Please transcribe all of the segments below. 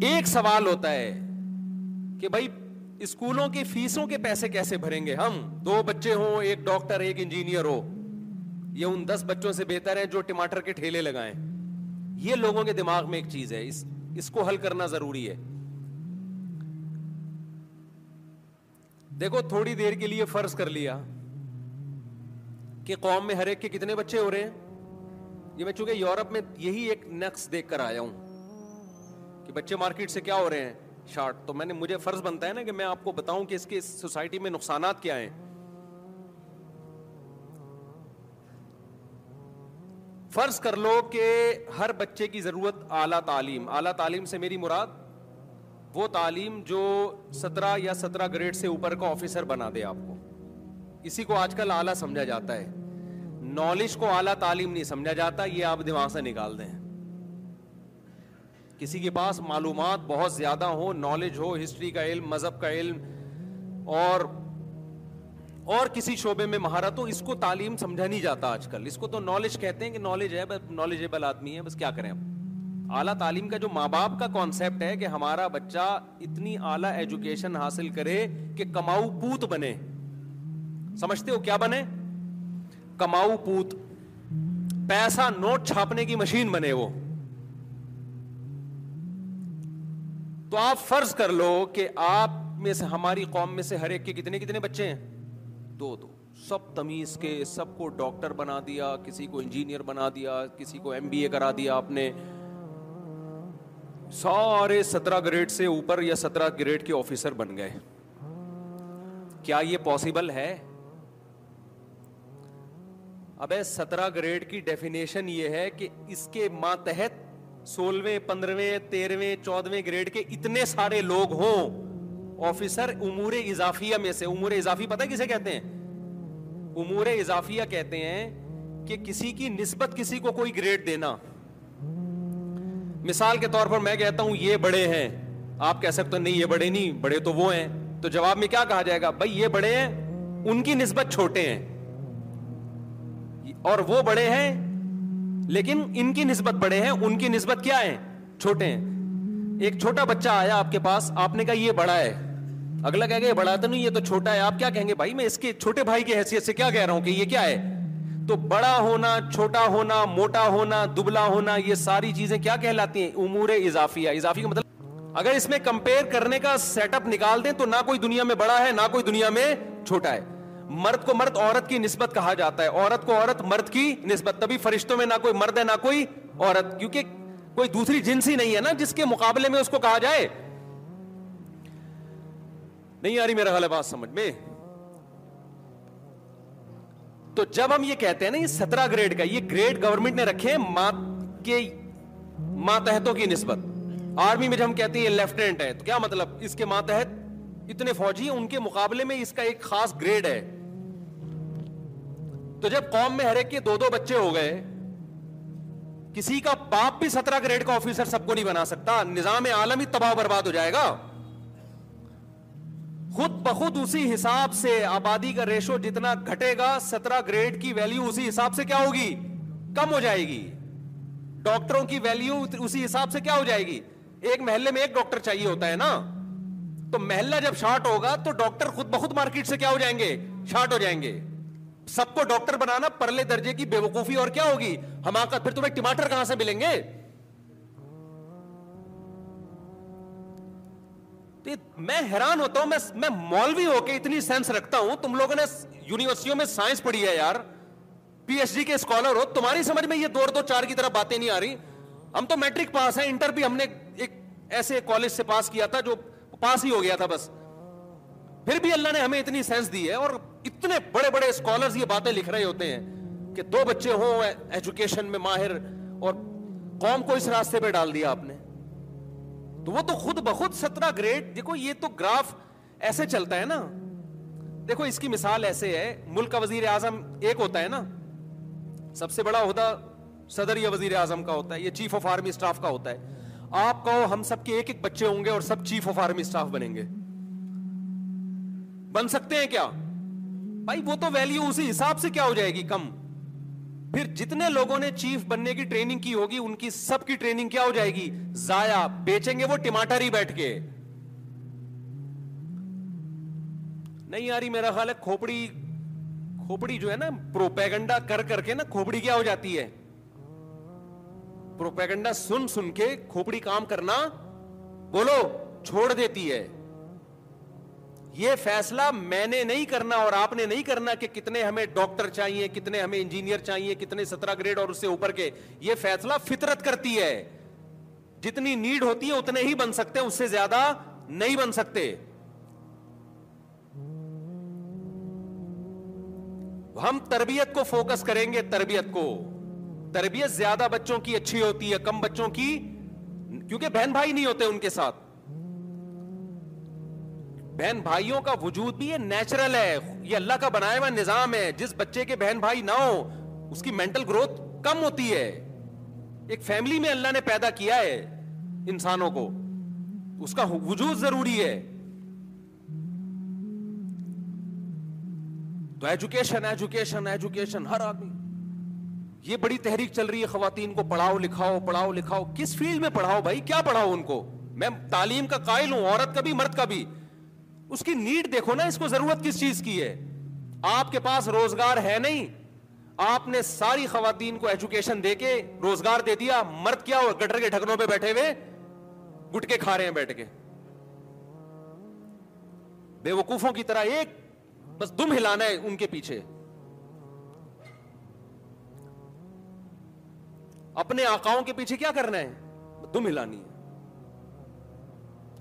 ایک سوال ہوتا ہے کہ بھائی اسکولوں کی فیسوں کے پیسے کیسے بھریں گے ہم؟ 2 بچے ہوں، ایک ڈاکٹر ایک انجینئر ہو، یہ ان 10 بچوں سے بہتر ہے جو ٹماٹر کے ٹھیلے لگائیں. یہ لوگوں کے دماغ میں ایک چیز ہے، اس کو حل کرنا ضروری ہے. دیکھو تھوڑی دیر کے لیے فرض کر لیا کہ قوم میں ہر ایک کے کتنے بچے ہو رہے ہیں. یہ میں چونکہ یورپ میں یہی ایک نقص دیکھ کر آیا ہوں کہ بچے مارکیٹ سے کیا ہو رہے ہیں، شارٹ. تو مجھے فرض بنتا ہے نا کہ میں آپ کو بتاؤں کہ اس کے سوسائٹی میں نقصانات کیا ہیں. فرض کر لو کہ ہر بچے کی ضرورت اعلیٰ تعلیم. اعلیٰ تعلیم سے میری مراد وہ تعلیم جو 17 یا 17 گریڈ سے اوپر کا آفیسر بنا دے آپ کو. اسی کو آج کل اعلیٰ سمجھا جاتا ہے. نالج کو اعلیٰ تعلیم نہیں سمجھا جاتا، یہ آپ دماغ سے نکال دیں. کسی کے پاس معلومات بہت زیادہ ہو، نالج ہو، ہسٹری کا علم، مذہب کا علم اور کسی شعبے میں مہارت ہو، اس کو تعلیم سمجھا نہیں جاتا آج کل. اس کو تو نالج کہتے ہیں کہ نالج ہے، نالجیبل آدمی ہے، بس کیا کریں. اعلیٰ تعلیم کا جو ماں باپ کا کانسیپٹ ہے کہ ہمارا بچہ اتنی اعلیٰ ایجوکیشن حاصل کرے کہ کماؤ پوت بنے. سمجھتے ہو کیا بنے؟ کماؤ پوت. پیسہ نوٹ چھاپنے کی مشین بنے وہ. تو آپ فرض کر لو کہ آپ میں سے، ہماری قوم میں سے ہر ایک کے کتنے بچے ہیں؟ 2. سب تمیز کے، سب کو ڈاکٹر بنا دیا، کسی کو انجینئر بنا دیا، کسی کو MBA کرا دیا آپ نے. سارے 17 گریڈ سے اوپر یا 17 گریڈ کے آفیسر بن گئے. کیا یہ پاسبل ہے؟ ابے 17 گریڈ کی ڈیفینیشن یہ ہے کہ اس کے ماتحت 16ویں 15ویں 13ویں 14ویں گریڈ کے اتنے سارے لوگ ہوں آفیسر امور اضافیہ میں سے. امور اضافی پتہ ہے کسے کہتے ہیں؟ امور اضافیہ کہتے ہیں کہ کسی کی نسبت کسی کو کوئی گریڈ دینا. مثال کے طور پر میں کہتا ہوں یہ بڑے ہیں، آپ کہہ سکتے ہیں نہیں یہ بڑے نہیں، بڑے تو وہ ہیں. تو جواب میں کیا کہا جائے گا؟ بھائی یہ بڑے ہیں، ان کی نسبت چھوٹے ہیں، اور وہ بڑے ہیں لیکن ان کی نسبت بڑے ہیں، ان کی نسبت کیا ہے؟ چھوٹے ہیں. ایک چھوٹا بچہ آیا آپ کے پاس، آپ نے کہا یہ بڑا ہے، اگلا کہے گا یہ بڑا تو نہیں، یہ تو چھوٹا ہے. آپ کیا کہیں گے؟ بھائی میں اس کے چھوٹے بھائی کی حیثیت سے کیا کہہ رہا ہوں کہ یہ کیا ہے. تو بڑا ہونا، چھوٹا ہونا، موٹا ہونا، دبلا ہونا، یہ ساری چیزیں کیا کہلاتی ہیں؟ امور اضافیہ. اضافی کا مطلب اگر اس میں کمپیئر کرنے کا سیٹ اپ نکال دیں تو نہ کوئی دنیا میں بڑا ہے، نہ کوئی دنیا میں چھوٹا ہے. مرد کو مرد عورت کی نسبت کہا جاتا ہے، عورت کو عورت مرد کی نسبت. تبھی فرشتوں میں نہ کوئی مرد ہے نہ کوئی عورت، کیونکہ کوئی دوسری جنس ہی نہیں ہے نا جس کے مقابلے میں اس کو کہا جائے. نہیں آ رہی میرا خیال ہے بات سمجھ میں؟ تو جب ہم یہ کہتے ہیں نا یہ 17 گریڈ کا، یہ گریڈ گورنمنٹ نے رکھے ماتحتوں کی نسبت. آرمی میں جب ہم کہتے ہیں یہ لیفٹیننٹ ہے تو کیا مطلب؟ اس کے ماتحت اتنے فوجی ہیں، ان کے مقابلے میں اس کا ایک خاص گریڈ ہے. تو جب قوم میں ہر ایک کے 2 بچے ہو گئے، کسی کا باپ بھی 17 گریڈ کا آفیسر سب کو نہیں بنا سکتا، نظام عالمی تباہ برباد ہو جائے گا. خود بخود اسی حساب سے آبادی کا ریشو جتنا گھٹے گا، 17 گریڈ کی ویلیو اسی حساب سے کیا ہوگی؟ کم ہو جائے گی. ڈاکٹروں کی ویلیو اسی حساب سے کیا ہو جائے گی؟ ایک محلے میں ایک ڈاکٹر چاہیے ہوتا ہے نا، تو محلہ جب شارٹ ہوگا تو ڈاکٹر خود بخود مارکیٹ سے کیا ہو جائیں گے؟ شارٹ ہو جائیں گے. سب کو ڈاکٹر بنانا پرلے درجے کی بے وقوفی اور کیا ہوگی؟ حماقت. پھر تمہیں ٹماٹر کہاں سے ملیں گے؟ میں حیران ہوتا ہوں، میں مولوی ہو کے اتنی سینس رکھتا ہوں. تم لوگوں نے یونیورسٹیوں میں سائنس پڑھی ہے یار، PhD کے اسکالر ہو، تمہاری سمجھ میں یہ 2-2-4 کی طرح باتیں نہیں آ رہی. ہم تو میٹرک پاس ہیں، انٹر بھی ہم نے ایک ایسے کالج سے پاس کیا تھا جو پاس ہی ہو گیا تھا بس. پھر بھی اللہ نے ہمیں اتنی سینس دی ہے، اور اتنے بڑے بڑے اسکالرز یہ باتیں لکھ رہے ہوتے ہیں کہ 2 بچے ہوں ایجوکیشن میں ماہر، اور قوم کو اس راستے پہ ڈال دیا آپ نے. تو وہ تو خود بخود 17 گریڈ. دیکھو یہ تو گراف ایسے چلتا ہے نا. دیکھو اس کی مثال ایسے ہے، ملک کا وزیر اعظم ایک ہوتا ہے نا، سب سے بڑا عہدہ صدر یا وزیر اعظم کا ہوتا ہے، یہ چیف آف آرمی اسٹاف کا ہوتا ہے. آپ کہو ہم سب کے ایک بچے ہوں گے اور سب چیف آف آرمی اسٹاف بنیں گے، بن سکتے ہیں کیا؟ بھائی وہ تو ویلیو اسی حساب سے کیا ہو جائے گی؟ کم. پھر جتنے لوگوں نے چیف بننے کی ٹریننگ کی ہوگی ان کی سب کی ٹریننگ کیا ہو جائے گی؟ ضائع. بیچیں گے وہ ٹماٹر ہی بیٹھ کے. نہیں آ رہی میرا خیال ہے کھوپڑی جو ہے نا پروپیگنڈا کر کر کے نا کھوپڑی کیا ہو جاتی ہے؟ پروپیگنڈا سن سن کے کھوپڑی کام کرنا بولو چھوڑ دیتی ہے. یہ فیصلہ میں نے نہیں کرنا اور آپ نے نہیں کرنا کہ کتنے ہمیں ڈاکٹر چاہیے, کتنے ہمیں انجینئر چاہیے, کتنے 17 گریڈ اور اس سے اوپر کے. یہ فیصلہ فطرت کرتی ہے. جتنی نیڈ ہوتی ہے اتنے ہی بن سکتے ہیں, اس سے زیادہ نہیں بن سکتے. ہم تربیت کو فوکس کریں گے. تربیت زیادہ بچوں کی اچھی ہوتی ہے, کم بچوں کی, کیونکہ بہن بھائی نہیں ہوتے ان کے ساتھ. بہن بھائیوں کا وجود بھی یہ نیچرل ہے, یہ اللہ کا بنایا ہوا نظام ہے. جس بچے کے بہن بھائی نہ ہو اس کی مینٹل گروتھ کم ہوتی ہے. ایک فیملی میں اللہ نے پیدا کیا ہے انسانوں کو, اس کا وجود ضروری ہے. تو ایجوکیشن ہر آدمی, یہ بڑی تحریک چل رہی ہے خواتین کو پڑھاؤ لکھاؤ. کس فیلڈ میں پڑھاؤ بھائی, کیا پڑھاؤ ان کو؟ میں تعلیم کا قائل ہوں, عورت کا بھی مرد کا بھی. اس کی نیڈ دیکھو نا, اس کو ضرورت کس چیز کی ہے. آپ کے پاس روزگار ہے نہیں, آپ نے ساری خواتین کو ایجوکیشن دے کے روزگار دے دیا. مرد کیا ہو, گٹر کے ڈھکنوں پہ بیٹھے ہوئے گٹکے کھا رہے ہیں بیٹھ کے بے وقوفوں کی طرح. ایک بس دم ہلانا ہے ان کے پیچھے. اپنے آقاؤں کے پیچھے کیا کرنا ہے؟ دم ہلانی ہے.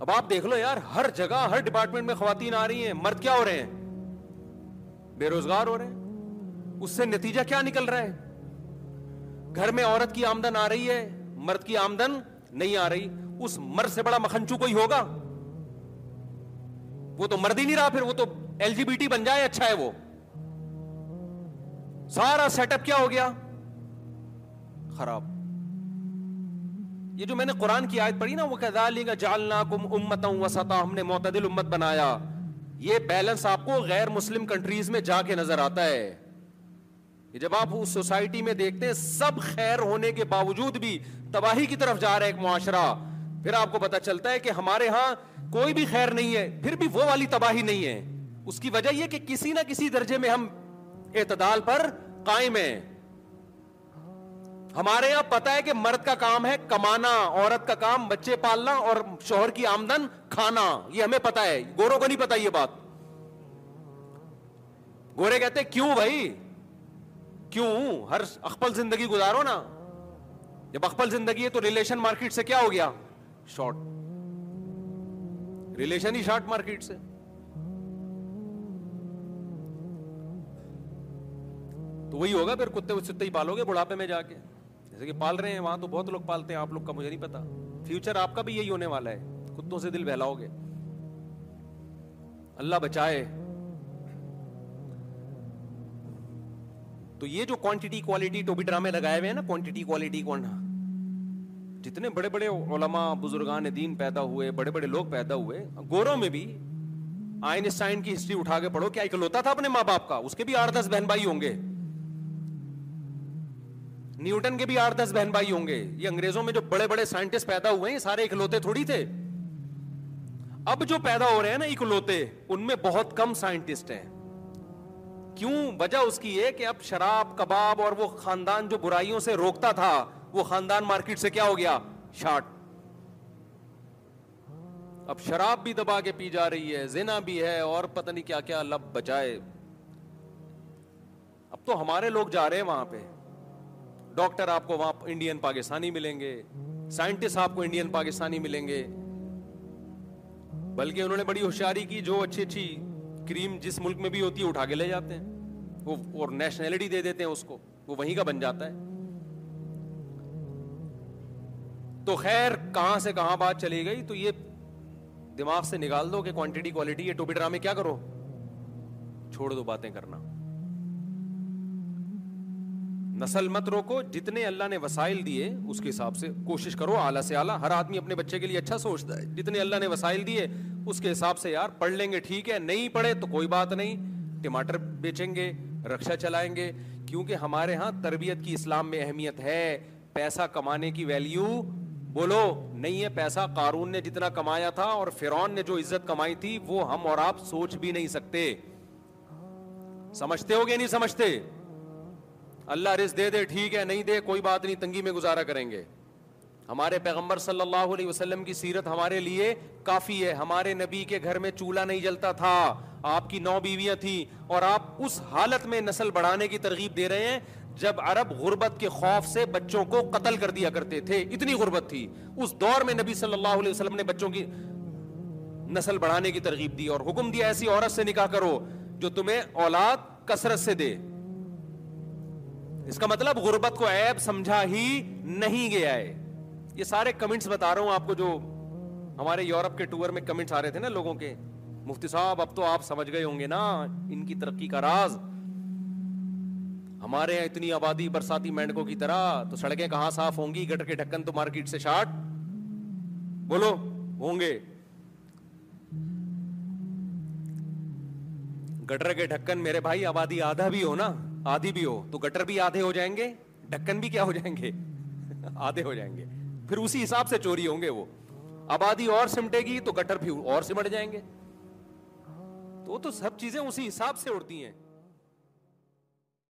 اب آپ دیکھ لو یار, ہر جگہ ہر ڈپارٹمنٹ میں خواتین آ رہی ہیں, مرد کیا ہو رہے ہیں؟ بے روزگار ہو رہے ہیں. اس سے نتیجہ کیا نکل رہا ہے؟ گھر میں عورت کی آمدن آ رہی ہے, مرد کی آمدن نہیں آ رہی. اس مرد سے بڑا مکھنچو کوئی ہوگا؟ وہ تو مرد ہی نہیں رہا, پھر وہ تو LGBT بن جائے, اچھا ہے. وہ سارا سیٹ اپ کیا ہو گیا؟ خراب. یہ جو میں نے قرآن کی آیت پڑھی نا, وہ کذالک جعلناکم امۃ وسطا, ہم نے معتدل امت بنایا. یہ بیلنس آپ کو غیر مسلم کنٹریز میں جا کے نظر آتا ہے. جب آپ اس سوسائٹی میں دیکھتے ہیں سب خیر ہونے کے باوجود بھی تباہی کی طرف جا رہا ہے ایک معاشرہ, پھر آپ کو پتا چلتا ہے کہ ہمارے ہاں کوئی بھی خیر نہیں ہے, پھر بھی وہ والی تباہی نہیں ہے. اس کی وجہ یہ کہ کسی نہ کسی درجے میں ہم اعتدال پر قائم ہیں. ہمارے یہاں پتا ہے کہ مرد کا کام ہے کمانا, عورت کا کام بچے پالنا اور شوہر کی آمدن کھانا. یہ ہمیں پتا ہے, گوروں کو نہیں پتا یہ بات. گورے کہتے کیوں بھائی, کیوں ہر اخپل زندگی گزارو نا. جب اخپل زندگی ہے تو ریلیشن مارکیٹ سے کیا ہو گیا؟ شارٹ. ریلیشن ہی شارٹ مارکیٹ سے. تو وہی ہوگا پھر, کتے وتے ہی پالو گے بڑھاپے میں جا کے, جیسے کہ پال رہے ہیں وہاں تو بہت لوگ پالتے ہیں, آپ لوگ کا مجھے نہیں پتا. فیوچر آپ کا بھی یہی ہونے والا ہے, کتوں سے دل بہلاؤ گے. اللہ بچائے. تو یہ جو کوانٹٹی کوالٹی ٹوبی ڈرامے لگائے ہوئے ہیں نا, کوانٹٹی کوالٹی جتنے بڑے بڑے علماء بزرگان دین پیدا ہوئے, بڑے بڑے لوگ پیدا ہوئے, گوروں میں بھی آئنسٹائن کی ہسٹری اٹھا کے پڑھو, کیا اکلوتا تھا اپنے ماں باپ کا, اس کے بھی 8-10 بہن بھائی ہوں گے. نیوٹن کے بھی 8-10 بہن بھائی ہوں گے. یہ انگریزوں میں جو بڑے بڑے سائنٹسٹ پیدا ہوئے ہیں سارے اکلوتے تھوڑی تھے. اب جو پیدا ہو رہے ہیں نا اکلوتے, ان میں بہت کم سائنٹسٹ ہیں. کیوں؟ وجہ اس کی ہے کہ اب شراب کباب اور وہ خاندان جو برائیوں سے روکتا تھا, وہ خاندان مارکیٹ سے کیا ہو گیا؟ شارٹ. اب شراب بھی دبا کے پی جا رہی ہے, زنا بھی ہے, اور پتہ نہیں کیا کیا, لب بچائے. اب تو ہمارے لوگ جا رہے ہیں وہاں پہ. ڈاکٹر آپ کو وہاں انڈین پاکستانی ملیں گے, سائنٹسٹ آپ کو انڈین پاکستانی ملیں گے. بلکہ انہوں نے بڑی ہوشیاری کی, جو اچھی اچھی کریم جس ملک میں بھی ہوتی ہے اٹھا کے لے جاتے ہیں وہ, اور نیشنلٹی دے دیتے ہیں اس کو, وہ وہیں کا بن جاتا ہے. تو خیر کہاں سے کہاں بات چلی گئی. تو یہ دماغ سے نکال دو کہ کوانٹٹی کوالٹی, یہ ٹوپی ڈرامے کیا کرو, چھوڑ دو باتیں کرنا. نسل مت روکو, جتنے اللہ نے وسائل دیے اس کے حساب سے کوشش کرو اعلیٰ سے اعلیٰ. ہر آدمی اپنے بچے کے لیے اچھا سوچتا ہے, جتنے اللہ نے وسائل دیے اس کے حساب سے. یار پڑھ لیں گے ٹھیک ہے, نہیں پڑھے تو کوئی بات نہیں, ٹماٹر بیچیں گے, رکشا چلائیں گے. کیونکہ ہمارے ہاں تربیت کی اسلام میں اہمیت ہے. پیسہ کمانے کی ویلیو بولو نہیں ہے. پیسہ قارون نے جتنا کمایا تھا اور فرعون نے جو عزت کمائی تھی وہ ہم اور آپ سوچ بھی نہیں سکتے. سمجھتے ہو گے نہیں سمجھتے؟ اللہ رزق دے دے ٹھیک ہے, نہیں دے کوئی بات نہیں, تنگی میں گزارا کریں گے. ہمارے پیغمبر صلی اللہ علیہ وسلم کی سیرت ہمارے لیے کافی ہے. ہمارے نبی کے گھر میں چولہا نہیں جلتا تھا, آپ کی 9 بیویاں تھیں, اور آپ اس حالت میں نسل بڑھانے کی ترغیب دے رہے ہیں جب عرب غربت کے خوف سے بچوں کو قتل کر دیا کرتے تھے. اتنی غربت تھی اس دور میں, نبی صلی اللہ علیہ وسلم نے بچوں کی نسل بڑھانے کی ترغیب دی اور حکم دیا ایسی عورت سے نکاح کرو جو تمہیں اولاد کثرت سے دے. اس کا مطلب غربت کو عیب سمجھا ہی نہیں گیا ہے. یہ سارے کمنٹس بتا رہا ہوں آپ کو جو ہمارے یورپ کے ٹور میں کمنٹس آ رہے تھے نا لوگوں کے, مفتی صاحب اب تو آپ سمجھ گئے ہوں گے نا ان کی ترقی کا راز. ہمارے یہاں اتنی آبادی برساتی مینڈکوں کی طرح, تو سڑکیں کہاں صاف ہوں گی؟ گٹر کے ڈھکن تو مارکیٹ سے شارٹ بولو ہوں گے. گٹر کے ڈھکن میرے بھائی آبادی آدھا بھی ہو نا, آدھی بھی ہو تو گٹر بھی آدھے ہو جائیں گے, ڈھکن بھی کیا ہو جائیں گے؟ آدھے ہو جائیں گے. پھر اسی حساب سے چوری ہوں گے. وہ آبادی اور سمٹے گی تو گٹر بھی اور سمٹ جائیں گے. تو سب چیزیں اسی حساب سے اڑتی ہیں.